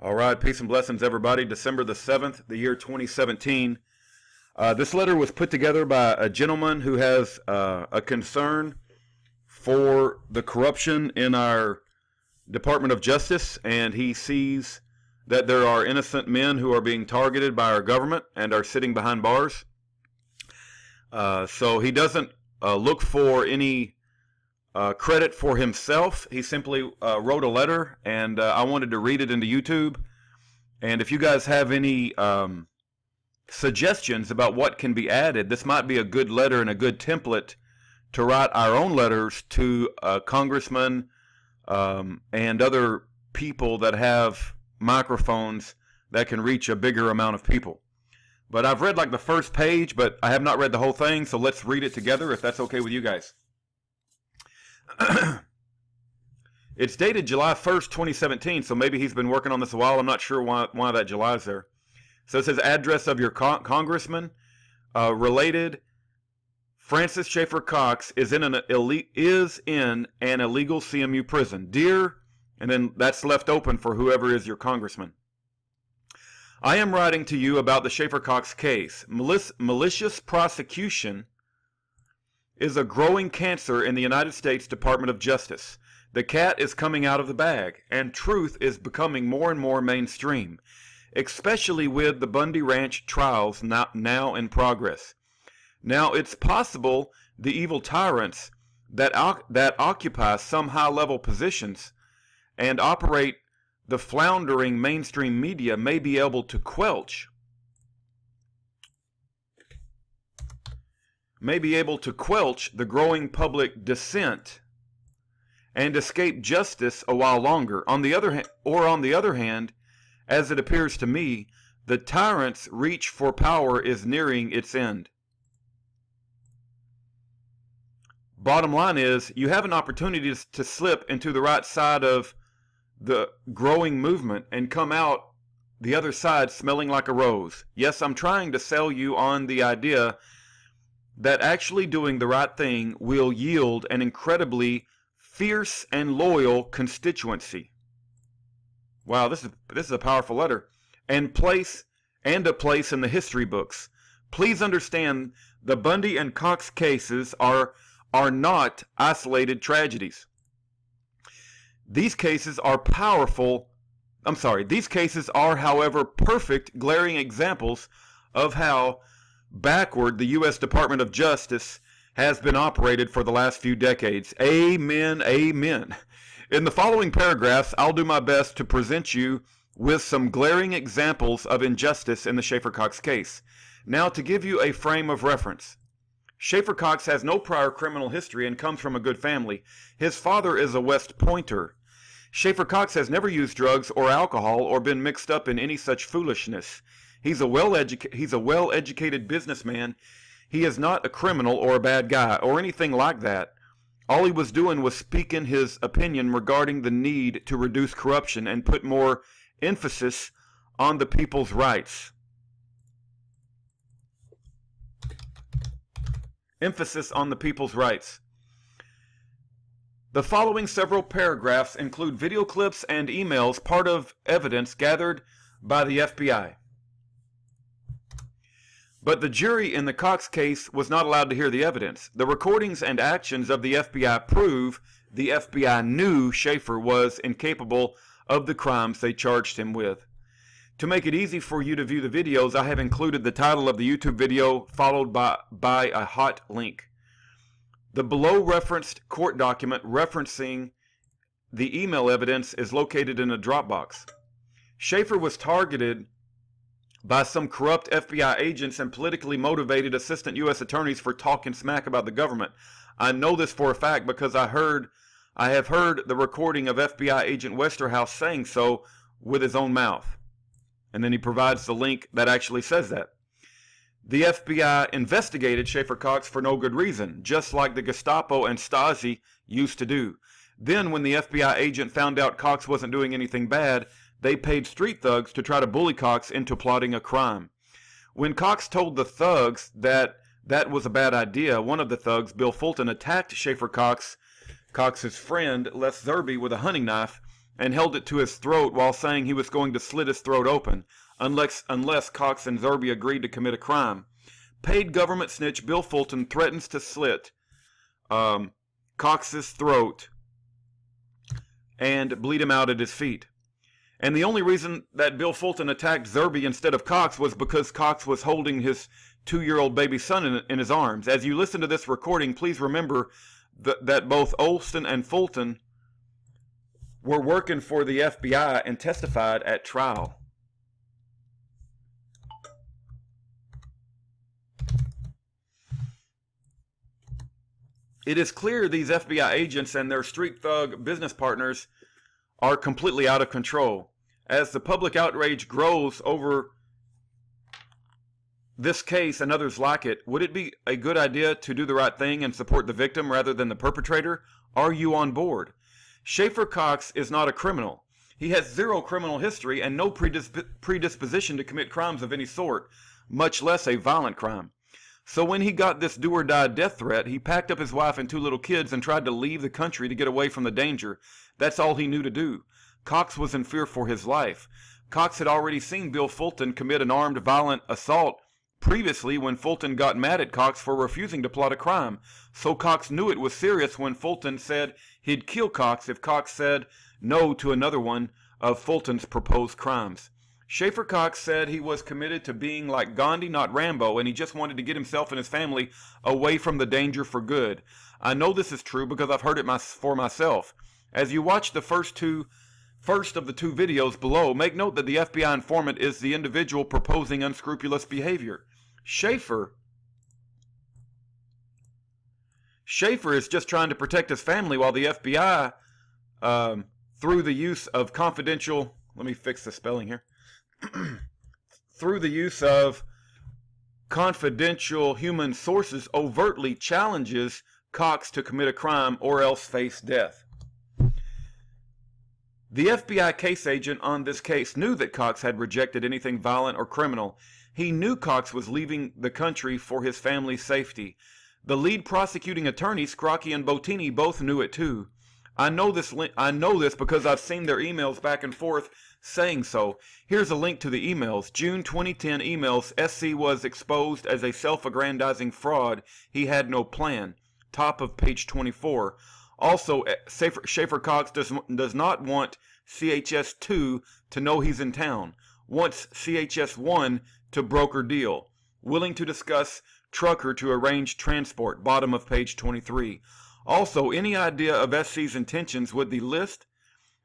All right, peace and blessings, everybody. December the 7th, the year 2017. This letter was put together by a gentleman who has a concern for the corruption in our Department of Justice, and he sees that there are innocent men who are being targeted by our government and are sitting behind bars. So he doesn't look for any credit for himself. He simply wrote a letter, and I wanted to read it into YouTube. And if you guys have any suggestions about what can be added, this might be a good letter and a good template to write our own letters to congressmen and other people that have microphones that can reach a bigger amount of people. But I've read like the first page, but I have not read the whole thing, so let's read it together if that's okay with you guys. It's dated July 1st, 2017, so maybe he's been working on this a while. I'm not sure why that July is there. So it says, address of your congressman, related, Francis Schaeffer Cox is in an illegal CMU prison. Dear, and then that's left open for whoever is your congressman. I am writing to you about the Schaeffer Cox case. Malicious prosecution is a growing cancer in the United States Department of Justice. The cat is coming out of the bag, and truth is becoming more and more mainstream, especially with the Bundy Ranch trials now in progress. Now, it's possible the evil tyrants that occupy some high-level positions and operate the floundering mainstream media may be able to quench the growing public dissent and escape justice a while longer. On the other hand, as it appears to me, the tyrant's reach for power is nearing its end. Bottom line is, you have an opportunity to slip into the right side of the growing movement and come out the other side smelling like a rose. Yes, I'm trying to sell you on the idea that actually doing the right thing will yield an incredibly fierce and loyal constituency. Wow, this is a powerful letter. And a place in the history books. Please understand, the Bundy and Cox cases are not isolated tragedies. These cases are however, perfect, glaring examples of how backward the U.S. Department of Justice has been operated for the last few decades. Amen, amen. In the following paragraphs, I'll do my best to present you with some glaring examples of injustice in the Schaeffer Cox case. Now, to give you a frame of reference, Schaeffer Cox has no prior criminal history and comes from a good family. His father is a West Pointer. Schaeffer Cox has never used drugs or alcohol or been mixed up in any such foolishness. He's a well-educated businessman. He is not a criminal or a bad guy or anything like that. All he was doing was speaking his opinion regarding the need to reduce corruption and put more emphasis on the people's rights. Emphasis on the people's rights. The following several paragraphs include video clips and emails, part of evidence gathered by the FBI. But the jury in the Cox case was not allowed to hear the evidence. The recordings and actions of the FBI prove the FBI knew Schaeffer was incapable of the crimes they charged him with. To make it easy for you to view the videos, I have included the title of the YouTube video followed by a hot link. The below referenced court document referencing the email evidence is located in a Dropbox. Schaeffer was targeted by some corrupt FBI agents and politically motivated assistant U.S. attorneys for talking smack about the government. I know this for a fact because I have heard the recording of FBI agent Westerhouse saying so with his own mouth. And then he provides the link that actually says that. The FBI investigated Schaeffer Cox for no good reason, just like the Gestapo and Stasi used to do. Then when the FBI agent found out Cox wasn't doing anything bad, they paid street thugs to try to bully Cox into plotting a crime. When Cox told the thugs that was a bad idea, one of the thugs, Bill Fulton, attacked Schaeffer Cox's friend, Les Zerby, with a hunting knife and held it to his throat while saying he was going to slit his throat open unless Cox and Zerby agreed to commit a crime. Paid government snitch Bill Fulton threatens to slit Cox's throat and bleed him out at his feet. And the only reason that Bill Fulton attacked Zerby instead of Cox was because Cox was holding his 2-year-old baby son in his arms. As you listen to this recording, please remember that both Olson and Fulton were working for the FBI and testified at trial. It is clear these FBI agents and their street thug business partners are completely out of control. As the public outrage grows over this case and others like it, would it be a good idea to do the right thing and support the victim rather than the perpetrator? Are you on board? Schaeffer Cox is not a criminal. He has zero criminal history and no predisposition to commit crimes of any sort, much less a violent crime. So when he got this do-or-die death threat, he packed up his wife and 2 little kids and tried to leave the country to get away from the danger. That's all he knew to do. Cox was in fear for his life. Cox had already seen Bill Fulton commit an armed violent assault previously when Fulton got mad at Cox for refusing to plot a crime. So Cox knew it was serious when Fulton said he'd kill Cox if Cox said no to another one of Fulton's proposed crimes. Schaeffer Cox said he was committed to being like Gandhi, not Rambo, and he just wanted to get himself and his family away from the danger for good. I know this is true because I've heard it for myself. As you watch the first of the 2 videos below, make note that the FBI informant is the individual proposing unscrupulous behavior. Schaeffer is just trying to protect his family while the FBI, through the use of confidential, let me fix the spelling here, through the use of confidential human sources, overtly challenges Cox to commit a crime or else face death. The FBI case agent on this case knew that Cox had rejected anything violent or criminal. He knew Cox was leaving the country for his family's safety. The lead prosecuting attorney, Scrocky and Bottini, both knew it too. I know this because I've seen their emails back and forth saying so. Here's a link to the emails. June 2010 emails. SC was exposed as a self-aggrandizing fraud. He had no plan. Top of page 24. Also, Schaeffer Cox does not want CHS2 to know he's in town. Wants CHS1 to broker deal. Willing to discuss trucker to arrange transport. Bottom of page 23. Also, any idea of SC's intentions with the list,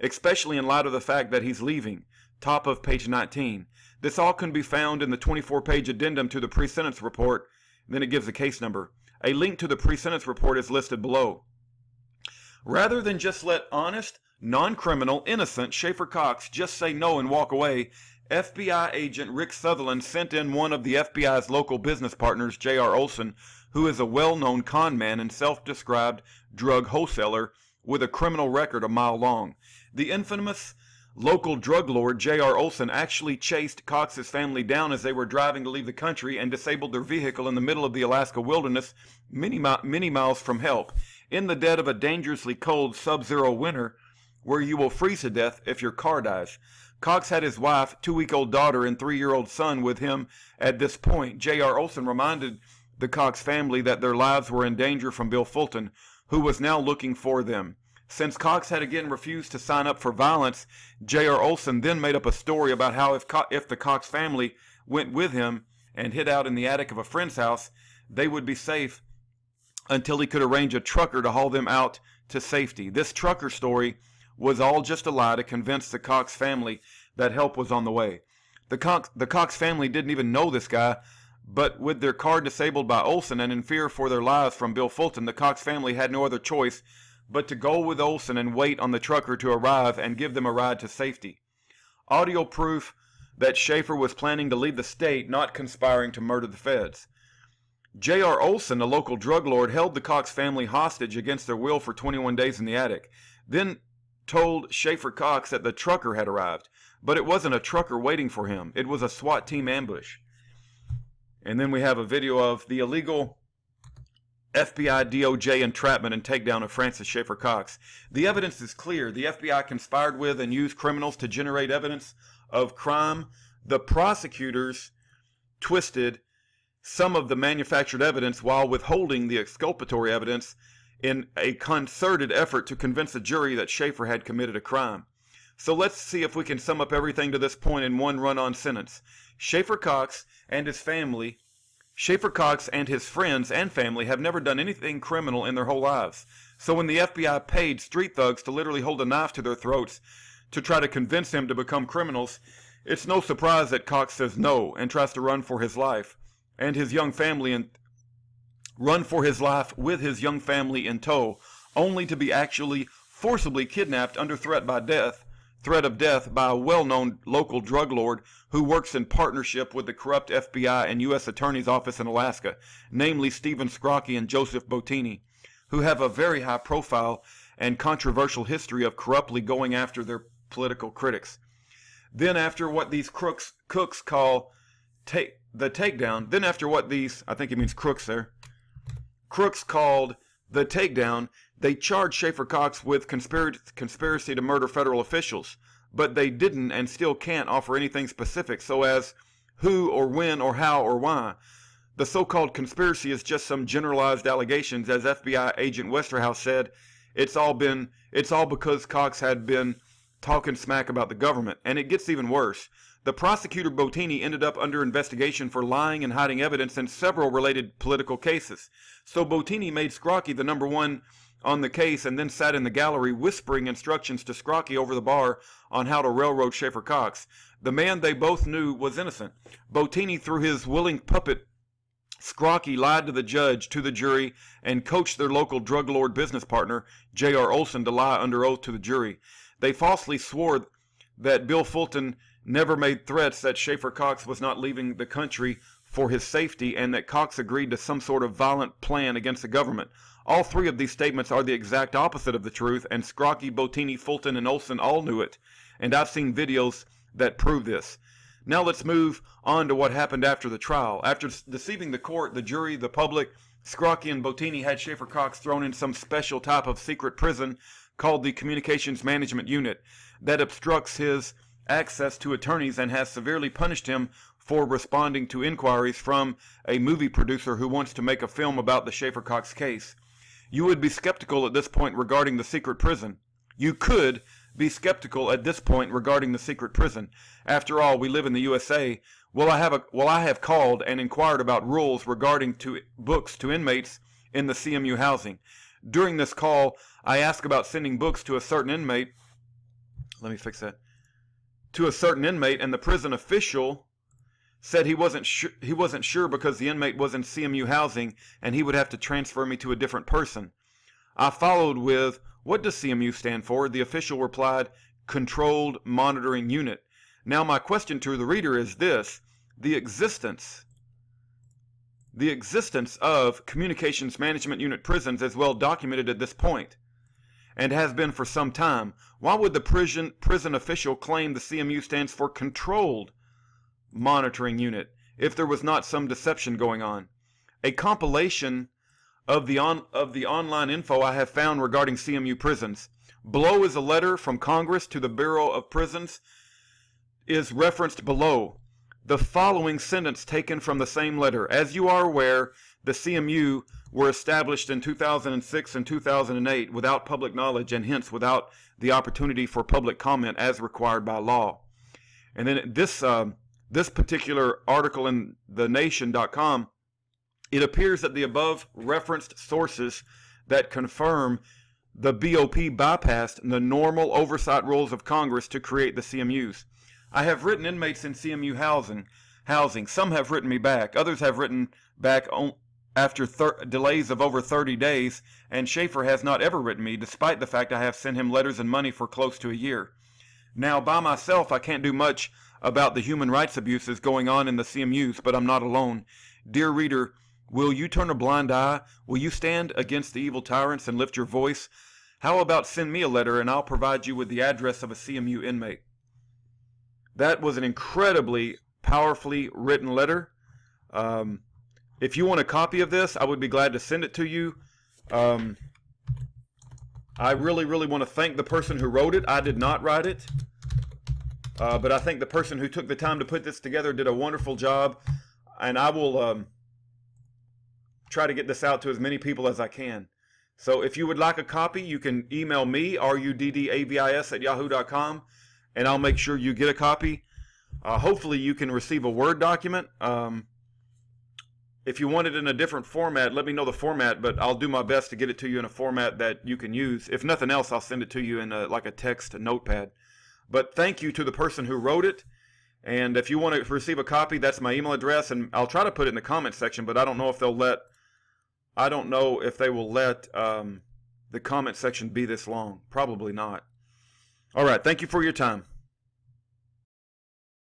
especially in light of the fact that he's leaving. Top of page 19. This all can be found in the 24-page addendum to the pre-sentence report. Then it gives the case number. A link to the pre-sentence report is listed below. Rather than just let honest, non-criminal, innocent Schaeffer Cox just say no and walk away, FBI agent Rick Sutherland sent in one of the FBI's local business partners, J.R. Olson, who is a well-known con man and self-described drug wholesaler with a criminal record a mile long. The infamous local drug lord J.R. Olson actually chased Cox's family down as they were driving to leave the country and disabled their vehicle in the middle of the Alaska wilderness, many miles from help, in the dead of a dangerously cold sub-zero winter where you will freeze to death if your car dies. Cox had his wife, 2-week-old daughter, and 3-year-old son with him at this point. J.R. Olson reminded the Cox family that their lives were in danger from Bill Fulton, who was now looking for them. Since Cox had again refused to sign up for violence, J.R. Olson then made up a story about how if the Cox family went with him and hid out in the attic of a friend's house, they would be safe until he could arrange a trucker to haul them out to safety. This trucker story was all just a lie to convince the Cox family that help was on the way. The Cox family didn't even know this guy, but with their car disabled by Olson and in fear for their lives from Bill Fulton, the Cox family had no other choice but to go with Olson and wait on the trucker to arrive and give them a ride to safety. Audio proof that Schaeffer was planning to leave the state, not conspiring to murder the feds. J.R. Olson, a local drug lord, held the Cox family hostage against their will for 21 days in the attic, then told Schaeffer Cox that the trucker had arrived. But it wasn't a trucker waiting for him. It was a SWAT team ambush. And then we have a video of the illegal FBI DOJ entrapment and takedown of Francis Schaeffer Cox. The evidence is clear. The FBI conspired with and used criminals to generate evidence of crime. The prosecutors twisted some of the manufactured evidence while withholding the exculpatory evidence in a concerted effort to convince a jury that Schaeffer had committed a crime. So let's see if we can sum up everything to this point in one run-on sentence. Schaeffer Cox and his friends and family have never done anything criminal in their whole lives. So when the FBI paid street thugs to literally hold a knife to their throats to try to convince them to become criminals, it's no surprise that Cox says no and tries to run for his life and his young family and run for his life with his young family in tow, only to be actually forcibly kidnapped under threat of death by a well-known local drug lord who works in partnership with the corrupt FBI and U.S. Attorney's Office in Alaska, namely Stephen Scrocky and Joseph Bottini, who have a very high profile and controversial history of corruptly going after their political critics. Then after what these crooks call the takedown, then after what these, I think he means crooks there, crooks called the takedown, they charged Schaeffer Cox with conspiracy to murder federal officials, but they didn't and still can't offer anything specific, so as who or when or how or why. The so-called conspiracy is just some generalized allegations. As FBI agent Westerhouse said, it's all because Cox had been talking smack about the government. And it gets even worse. The prosecutor Bottini ended up under investigation for lying and hiding evidence in several related political cases. So Bottini made Scrocky the number one on the case and then sat in the gallery whispering instructions to Scrocky over the bar on how to railroad Schaeffer Cox. The man they both knew was innocent. Bottini, through his willing puppet Scrocky, lied to the judge, to the jury, and coached their local drug lord business partner, J.R. Olson, to lie under oath to the jury. They falsely swore that Bill Fulton never made threats that Schaeffer Cox was not leaving the country for his safety and that Cox agreed to some sort of violent plan against the government. All three of these statements are the exact opposite of the truth, and Scrocky, Bottini, Fulton, and Olson all knew it. And I've seen videos that prove this. Now let's move on to what happened after the trial. After deceiving the court, the jury, the public, Scrocky and Bottini had Schaeffer Cox thrown in some special type of secret prison called the Communications Management Unit that obstructs his access to attorneys and has severely punished him for responding to inquiries from a movie producer who wants to make a film about the Schaeffer Cox case. You would be skeptical at this point regarding the secret prison. You could be skeptical at this point regarding the secret prison. After all, we live in the USA. Well, I have called and inquired about rules regarding books to inmates in the CMU housing. During this call, I asked about sending books to a certain inmate. Let me fix that. To a certain inmate, and the prison official said he wasn't sure because the inmate was in CMU housing and he would have to transfer me to a different person. I followed with, "What does CMU stand for?" The official replied, "Controlled Monitoring Unit." Now my question to the reader is this: the existence of Communications Management Unit prisons is well documented at this point and has been for some time. Why would the prison official claim the CMU stands for Controlled Monitoring Unit if there was not some deception going on? A compilation of the online info I have found regarding CMU prisons. Below is a letter from Congress to the Bureau of Prisons is referenced below. The following sentence taken from the same letter: as you are aware, the CMU were established in 2006 and 2008 without public knowledge and hence without the opportunity for public comment as required by law. And then this particular article in thenation.com, it appears that the above referenced sources that confirm the BOP bypassed the normal oversight rules of Congress to create the CMUs. I have written inmates in CMU housing. Some have written me back. Others have written back after delays of over 30 days, and Schaeffer has not ever written me, despite the fact I have sent him letters and money for close to a year. Now, by myself, I can't do much about the human rights abuses going on in the CMUs, but I'm not alone. Dear reader, will you turn a blind eye? Will you stand against the evil tyrants and lift your voice? How about send me a letter and I'll provide you with the address of a CMU inmate? That was an incredibly powerfully written letter. If you want a copy of this, I would be glad to send it to you. I really want to thank the person who wrote it. I did not write it. But I think the person who took the time to put this together did a wonderful job. And I will try to get this out to as many people as I can. So if you would like a copy, you can email me, ruddabis@yahoo.com, and I'll make sure you get a copy. Hopefully you can receive a Word document. If you want it in a different format, let me know the format, but I'll do my best to get it to you in a format that you can use. If nothing else, I'll send it to you in like a text notepad. But thank you to the person who wrote it. And if you want to receive a copy, that's my email address, and I'll try to put it in the comment section, but I don't know if they'll let... I don't know if they will let the comment section be this long. Probably not. All right. Thank you for your time.